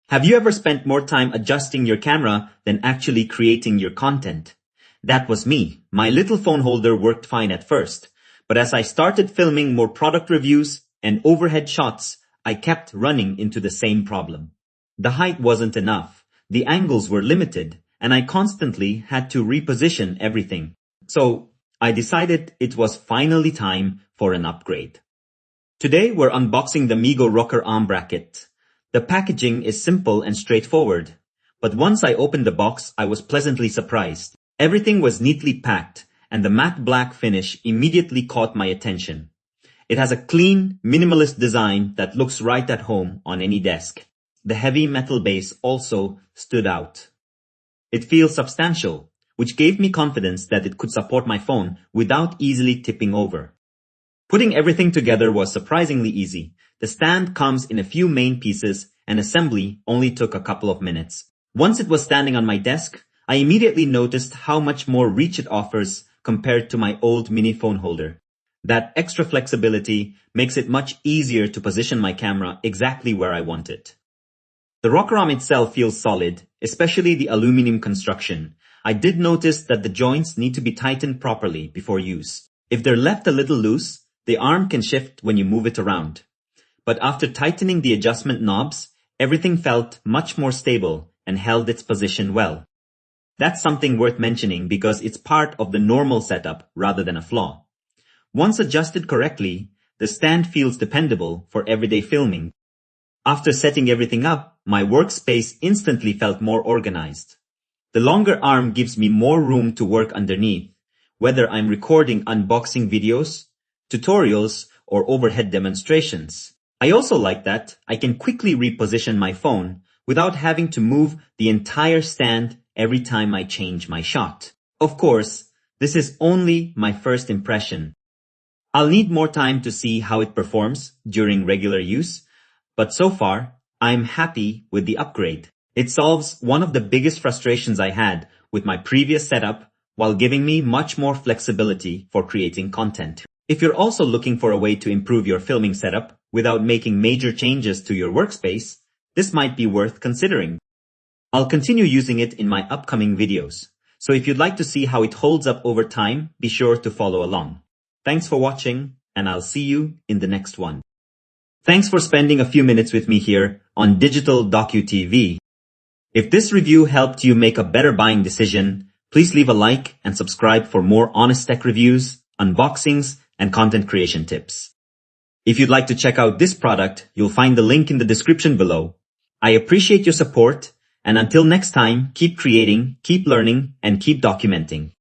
Have you ever spent more time adjusting your camera than actually creating your content? That was me. My little phone holder worked fine at first, but as I started filming more product reviews and overhead shots, I kept running into the same problem. The height wasn't enough, the angles were limited, and I constantly had to reposition everything. So I decided it was finally time for an upgrade. Today we're unboxing the MeeGoo Rocker Arm Bracket. The packaging is simple and straightforward, but once I opened the box, I was pleasantly surprised. Everything was neatly packed, and the matte black finish immediately caught my attention. It has a clean, minimalist design that looks right at home on any desk. The heavy metal base also stood out. It feels substantial, which gave me confidence that it could support my phone without easily tipping over. Putting everything together was surprisingly easy. The stand comes in a few main pieces, and assembly only took a couple of minutes. Once it was standing on my desk, I immediately noticed how much more reach it offers compared to my old mini phone holder. That extra flexibility makes it much easier to position my camera exactly where I want it. The rocker arm itself feels solid, especially the aluminum construction. I did notice that the joints need to be tightened properly before use. If they're left a little loose, the arm can shift when you move it around. But after tightening the adjustment knobs, everything felt much more stable and held its position well. That's something worth mentioning because it's part of the normal setup rather than a flaw. Once adjusted correctly, the stand feels dependable for everyday filming. After setting everything up, my workspace instantly felt more organized. The longer arm gives me more room to work underneath, whether I'm recording unboxing videos, tutorials, or overhead demonstrations. I also like that I can quickly reposition my phone without having to move the entire stand every time I change my shot. Of course, this is only my first impression. I'll need more time to see how it performs during regular use, but so far, I'm happy with the upgrade. It solves one of the biggest frustrations I had with my previous setup while giving me much more flexibility for creating content. If you're also looking for a way to improve your filming setup without making major changes to your workspace, this might be worth considering. I'll continue using it in my upcoming videos, so if you'd like to see how it holds up over time, be sure to follow along. Thanks for watching, and I'll see you in the next one. Thanks for spending a few minutes with me here on Digital DocuTV. If this review helped you make a better buying decision, please leave a like and subscribe for more honest tech reviews, unboxings, and content creation tips. If you'd like to check out this product, you'll find the link in the description below. I appreciate your support, and until next time, keep creating, keep learning, and keep documenting.